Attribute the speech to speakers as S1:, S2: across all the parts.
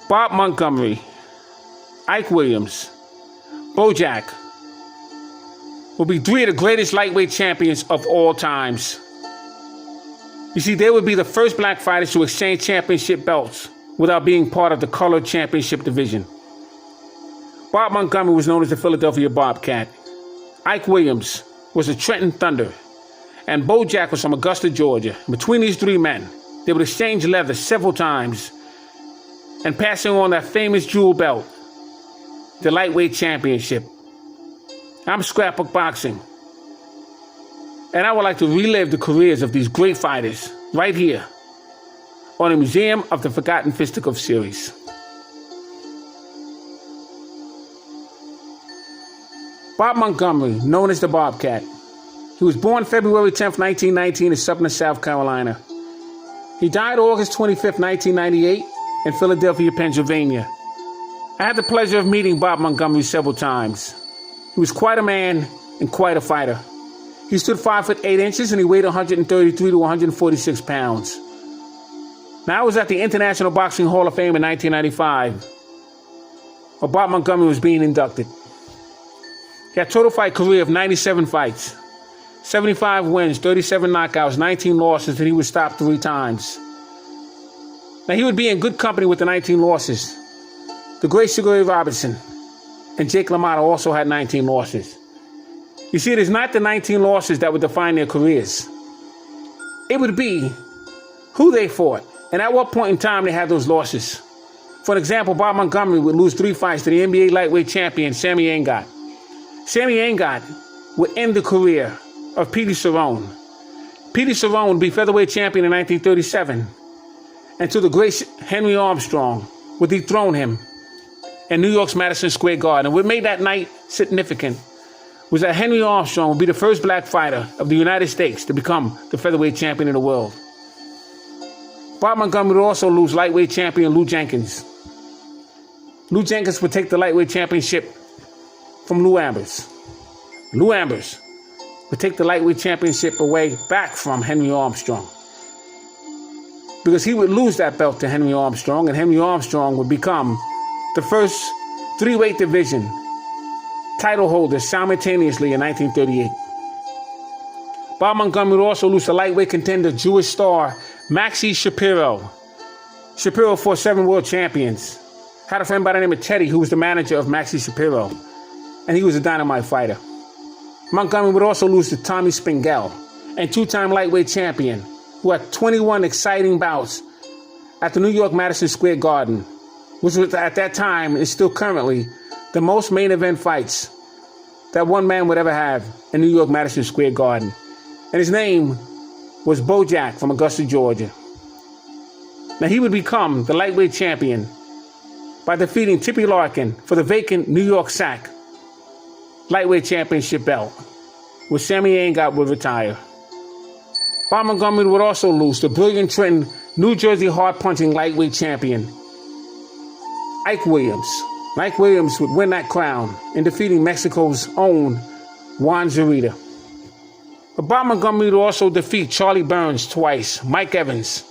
S1: Bob Montgomery, Ike Williams, Bojack will be three of the greatest lightweight champions of all times. You see, they would be the first black fighters to exchange championship belts without being part of the colored championship division. Bob Montgomery was known as the Philadelphia Bobcat. Ike Williams was the Trenton Thunder. And Bojack was from Augusta, Georgia. Between these three men, they would exchange leather several times and passing on that famous jewel belt, the lightweight championship. I'm Scrapbook Boxing, and I would like to relive the careers of these great fighters right here on the Museum of the Forgotten Fisticuffs series. Bob Montgomery, known as the Bobcat. He was born February 10th, 1919 in Sumner, South Carolina. He died August 25th, 1998 in Philadelphia, Pennsylvania. I had the pleasure of meeting Bob Montgomery several times. He was quite a man and quite a fighter. He stood 5'8" and he weighed 133 to 146 pounds. Now I was at the International Boxing Hall of Fame in 1995, where Bob Montgomery was being inducted. He had a total fight career of 97 fights, 75 wins, 37 knockouts, 19 losses, and he was stopped 3 times. Now he would be in good company with the 19 losses. The great Sugar Ray Robinson and Jake LaMotta also had 19 losses. You see, it is not the 19 losses that would define their careers. It would be who they fought and at what point in time they had those losses. For example, Bob Montgomery would lose 3 fights to the NBA lightweight champion, Sammy Angot. Sammy Angot would end the career of Petey Cerrone. Petey Cerrone would be featherweight champion in 1937, until the great Henry Armstrong would dethrone him in New York's Madison Square Garden. And what made that night significant was that Henry Armstrong would be the first black fighter of the United States to become the featherweight champion of the world. Bob Montgomery would also lose lightweight champion Lou Jenkins. Lou Jenkins would take the lightweight championship from Lou Ambers. Lou Ambers would take the lightweight championship away back from Henry Armstrong, because he would lose that belt to Henry Armstrong, and Henry Armstrong would become the first 3-weight division title holder simultaneously in 1938. Bob Montgomery would also lose to lightweight contender Jewish star Maxie Shapiro. Shapiro fought 7 world champions. Had a friend by the name of Teddy who was the manager of Maxie Shapiro, and he was a dynamite fighter. Montgomery would also lose to Tommy Spengel, and 2-time lightweight champion, who had 21 exciting bouts at the New York Madison Square Garden, which was at that time and still currently the most main event fights that one man would ever have in New York Madison Square Garden. And his name was Bojack from Augusta, Georgia. Now he would become the lightweight champion by defeating Tippy Larkin for the vacant New York SAC lightweight championship belt, where Sammy Angot would retire. Bob Montgomery would also lose to brilliant Trenton, New Jersey hard-punching lightweight champion Ike Williams. Ike Williams would win that crown in defeating Mexico's own Juan Zurita. But Bob Montgomery would also defeat Charlie Burns twice, Mike Evans.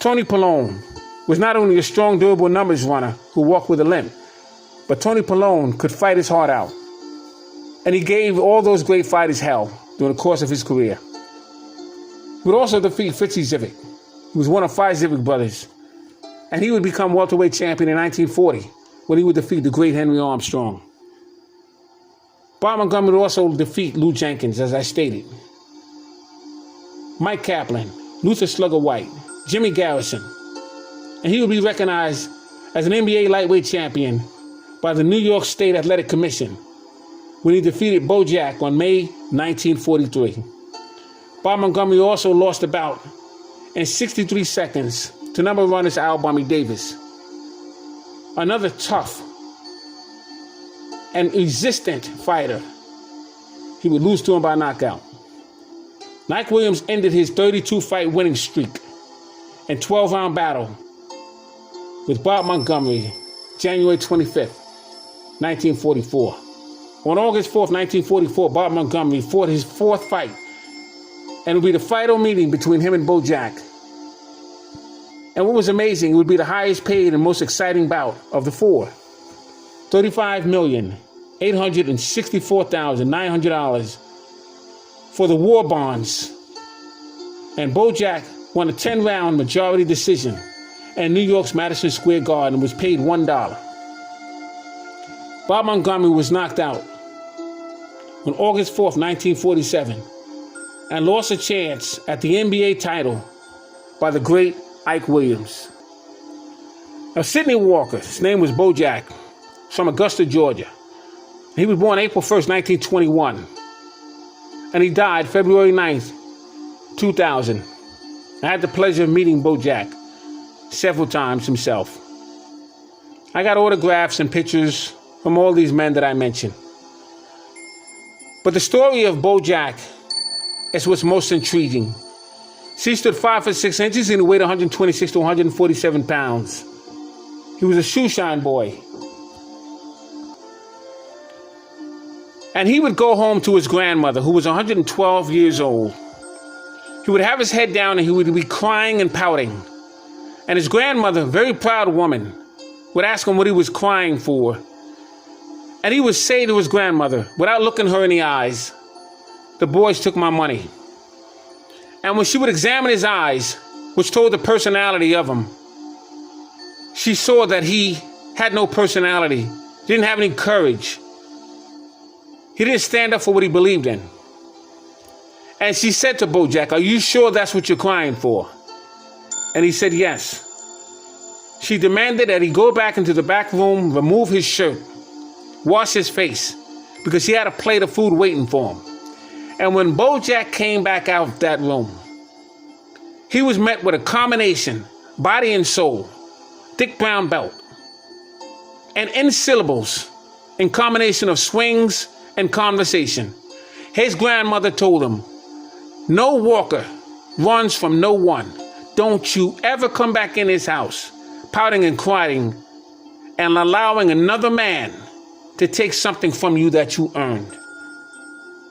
S1: Tony Pallone was not only a strong, durable numbers runner who walked with a limp, but Tony Pallone could fight his heart out. And he gave all those great fighters hell during the course of his career. He would also defeat Fritzy Zivic, who was one of 5 Zivic brothers. And he would become welterweight champion in 1940, when he would defeat the great Henry Armstrong. Bob Montgomery would also defeat Lou Jenkins, as I stated. Mike Kaplan, Luther Slugger White, Jimmy Garrison. And he would be recognized as an NBA lightweight champion by the New York State Athletic Commission when he defeated Bojack on May 1943. Bob Montgomery also lost the bout in 63 seconds to number runners Al Bummy Davis. Another tough and resistant fighter. He would lose to him by knockout. Ike Williams ended his 32-fight winning streak in 12-round battle with Bob Montgomery, January 25th, 1944. On August 4th, 1944, Bob Montgomery fought his 4th fight, and it would be the final meeting between him and Bojack. And what was amazing, it would be the highest paid and most exciting bout of the four. $35,864,900 for the war bonds. And Bojack won a 10-round majority decision in New York's Madison Square Garden and was paid $1. Bob Montgomery was knocked out on August 4th, 1947, and lost a chance at the NBA title by the great Ike Williams. Now, Sidney Walker, his name was Bojack, from Augusta, Georgia. He was born April 1st, 1921, and he died February 9th, 2000. I had the pleasure of meeting Bojack several times himself. I got autographs and pictures from all these men that I mentioned. But the story of Bojack is what's most intriguing. He stood 5 foot 6 inches and he weighed 126 to 147 pounds. He was a shoeshine boy. And he would go home to his grandmother, who was 112 years old. He would have his head down and he would be crying and pouting. And his grandmother, a very proud woman, would ask him what he was crying for. And he would say to his grandmother, without looking her in the eyes, "The boys took my money." And when she would examine his eyes, which told the personality of him, she saw that he had no personality, didn't have any courage. He didn't stand up for what he believed in. And she said to Bojack, "Are you sure that's what you're crying for?" And he said yes. She demanded that he go back into the back room, remove his shirt, wash his face, because he had a plate of food waiting for him. And when Bojack came back out of that room, he was met with a combination, body and soul, thick brown belt, and in syllables, in combination of swings and conversation. His grandmother told him, "No walker runs from no one. Don't you ever come back in this house pouting and crying and allowing another man to take something from you that you earned.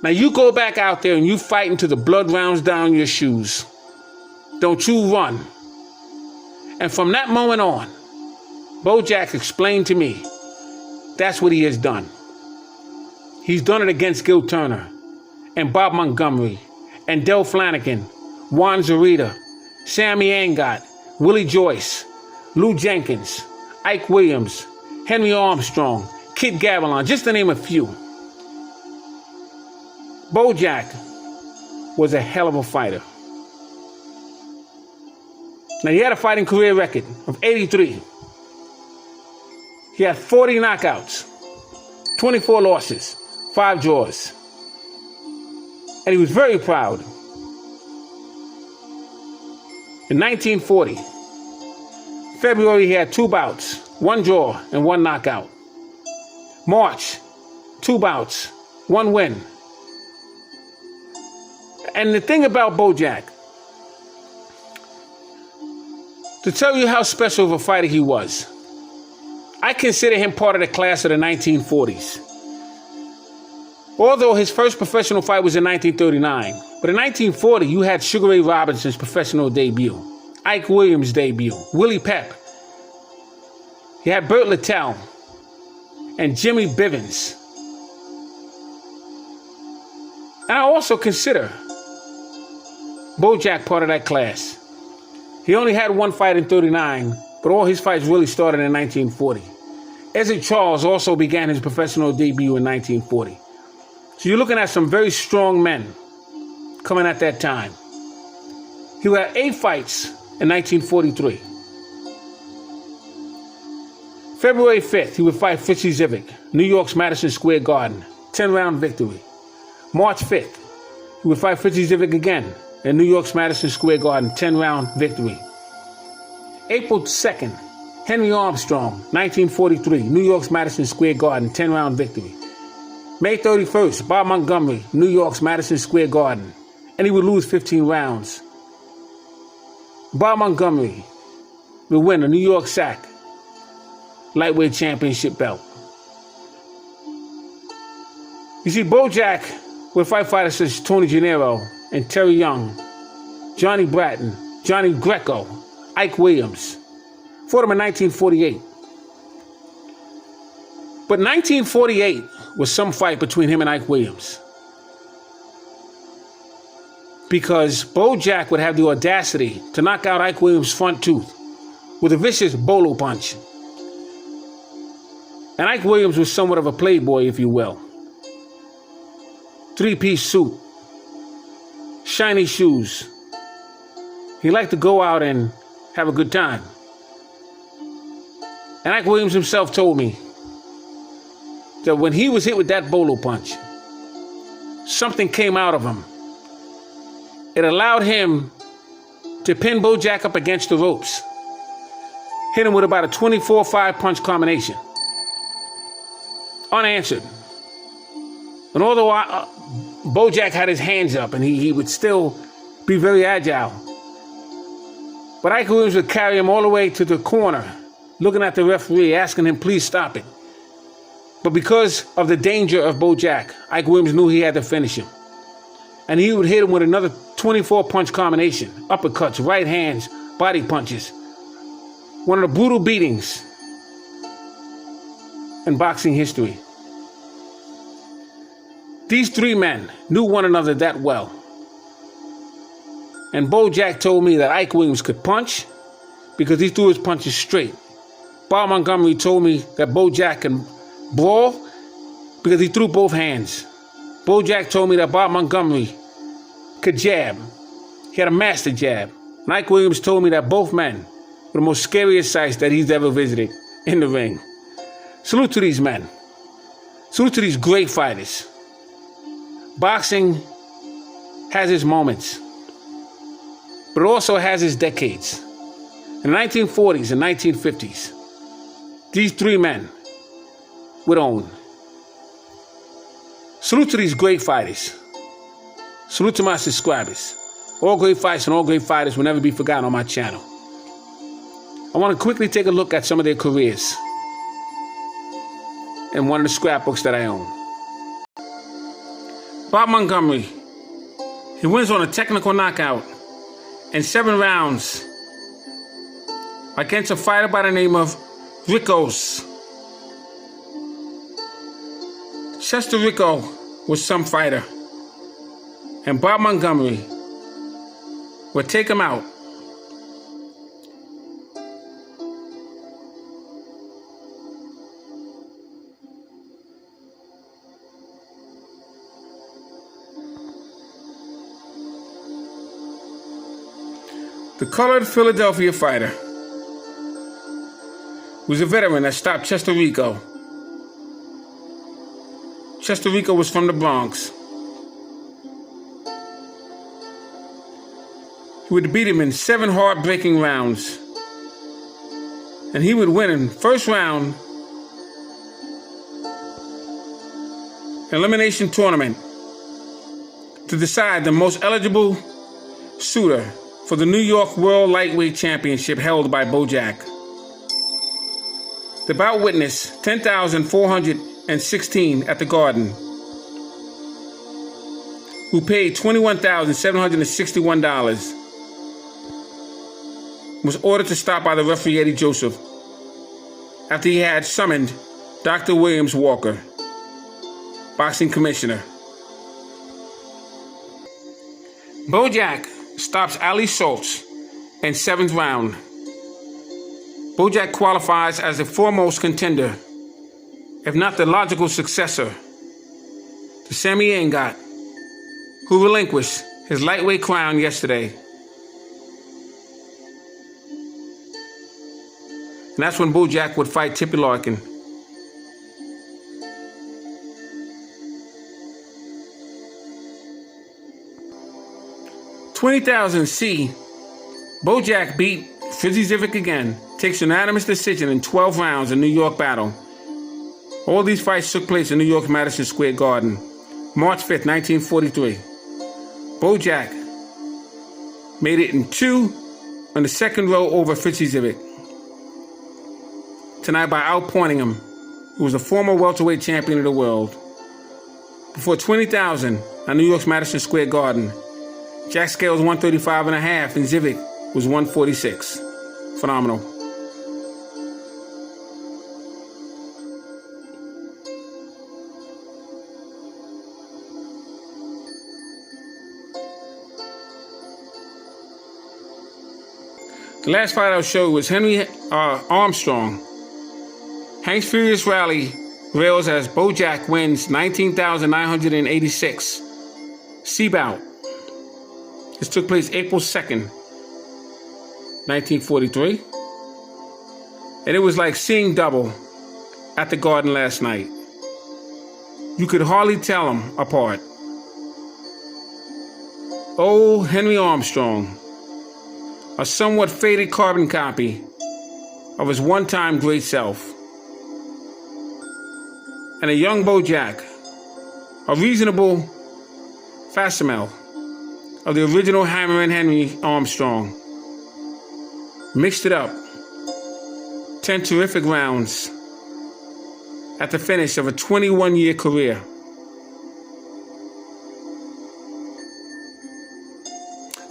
S1: Now you go back out there and you fight until the blood rounds down your shoes. Don't you run." And from that moment on, Bojack explained to me, that's what he has done. He's done it against Gil Turner and Bob Montgomery and Del Flanagan, Juan Zarita, Sammy Angot, Willie Joyce, Lou Jenkins, Ike Williams, Henry Armstrong, Kid Gavilan, just to name a few. Bojack was a hell of a fighter. Now, he had a fighting career record of 83. He had 40 knockouts, 24 losses, 5 draws. And he was very proud. In 1940, February, he had 2 bouts, 1 draw and 1 knockout. March, 2 bouts, 1 win. And the thing about Bojack, to tell you how special of a fighter he was, I consider him part of the class of the 1940s. Although his first professional fight was in 1939, but in 1940, you had Sugar Ray Robinson's professional debut, Ike Williams' debut, Willie Pep. You had Burt Littell and Jimmy Bivens. And I also consider Bojack part of that class. He only had 1 fight in 39, but all his fights really started in 1940. Ezzard Charles also began his professional debut in 1940. So you're looking at some very strong men coming at that time. He had 8 fights in 1943. February 5th, he would fight Fitzy Zivic, New York's Madison Square Garden, 10-round victory. March 5th, he would fight Fitzy Zivic again in New York's Madison Square Garden, 10-round victory. April 2nd, Henry Armstrong, 1943, New York's Madison Square Garden, 10-round victory. May 31st, Bob Montgomery, New York's Madison Square Garden, and he would lose 15 rounds. Bob Montgomery would win a New York SAC lightweight championship belt. You see, Bojack would fight fighters such as Tony Gennaro and Terry Young, Johnny Bratton, Johnny Greco, Ike Williams. Fought him in 1948. But 1948 was some fight between him and Ike Williams. Because Bojack would have the audacity to knock out Ike Williams' front tooth with a vicious bolo punch. And Ike Williams was somewhat of a playboy, if you will. Three-piece suit, shiny shoes. He liked to go out and have a good time. And Ike Williams himself told me that when he was hit with that bolo punch, something came out of him. It allowed him to pin Bojack up against the ropes, hit him with about a 24-5 punch combination, unanswered. And although Bojack had his hands up and he would still be very agile, but Ike Williams would carry him all the way to the corner, looking at the referee, asking him, please stop it. But because of the danger of Bojack, Ike Williams knew he had to finish him. And he would hit him with another 24-punch combination, uppercuts, right hands, body punches. One of the brutal beatings in boxing history. These three men knew one another that well. And Bojack told me that Ike Williams could punch because he threw his punches straight. Bob Montgomery told me that Bojack can brawl because he threw both hands. Bojack told me that Bob Montgomery could jab. He had a master jab. And Ike Williams told me that both men were the most scariest sights that he's ever visited in the ring. Salute to these men. Salute to these great fighters. Boxing has its moments, but it also has its decades. In the 1940s and 1950s, these three men would own. Salute to these great fighters. Salute to my subscribers. All great fights and all great fighters will never be forgotten on my channel. I want to quickly take a look at some of their careers in one of the scrapbooks that I own. Bob Montgomery. He wins on a technical knockout in 7 rounds against a fighter by the name of Rickos. Chester Rico was some fighter, and Bob Montgomery would take him out. The colored Philadelphia fighter was a veteran that stopped Chester Rico. Chester Rico was from the Bronx. He would beat him in 7 heartbreaking rounds. And he would win in first round elimination tournament to decide the most eligible suitor for the New York World Lightweight Championship held by Bojack. The bout witnessed 10,416 at the Garden, who paid $21,761, was ordered to stop by the referee Eddie Joseph after he had summoned Dr. Williams Walker, boxing commissioner. Bojack stops Ali Schultz in 7th round. Bojack qualifies as the foremost contender, if not the logical successor, to Sammy Engot, who relinquished his lightweight crown yesterday. And that's when Bojack would fight Tippy Larkin. $20,000 Bojack beat Fizzy Zivic again, takes unanimous decision in 12 rounds in New York battle. All these fights took place in New York's Madison Square Garden, March 5th, 1943. Bojack made it in 2 on the second row over Fizzy Zivic. Tonight by outpointing him, who was a former welterweight champion of the world. Before 20,000 on New York's Madison Square Garden, Jack Scale was 135.5 and Zivic was 146. Phenomenal. The last fight I'll show you was Henry Armstrong. Hank's Furious Rally rails as Bojack wins 19,986. C-bout. This took place April 2nd, 1943. And it was like seeing double at the Garden last night. You could hardly tell them apart. Old Henry Armstrong, a somewhat faded carbon copy of his one-time great self. And a young Bojack, a reasonable facsimile of the original Hammer and Henry Armstrong. Mixed it up. 10 terrific rounds at the finish of a 21-year career.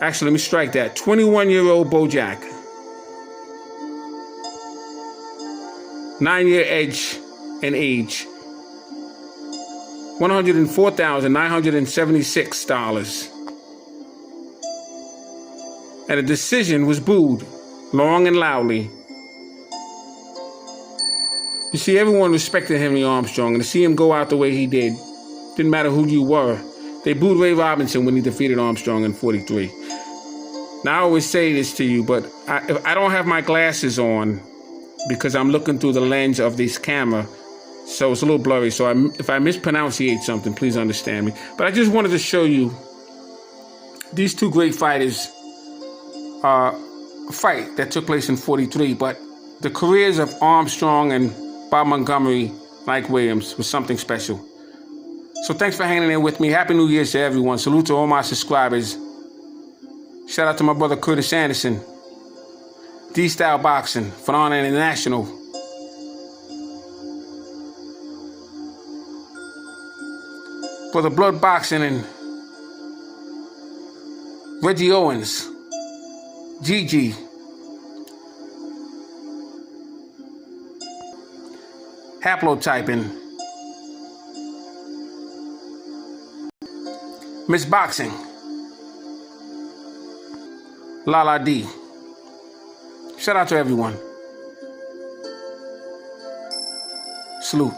S1: Actually, let me strike that. 21-year-old Bojack. 9-year edge in age. $104,976. And a decision was booed long and loudly. You see, everyone respected Henry Armstrong, and to see him go out the way he did, didn't matter who you were. They booed Ray Robinson when he defeated Armstrong in 43. Now, I always say this to you, but I don't have my glasses on because I'm looking through the lens of this camera, so it's a little blurry. So if I mispronunciate something, please understand me. But I just wanted to show you these two great fighters fight that took place in 43, but the careers of Armstrong and Bob Montgomery, Mike Williams, was something special. So thanks for hanging in with me. Happy New Year's to everyone. Salute to all my subscribers. Shout out to my brother Curtis Anderson. D-Style Boxing, Phenomenal International. Brother Blood Boxing and Reggie Owens. Gigi. Haplotyping. Miss Boxing. Lala D. Shout out to everyone. Salute.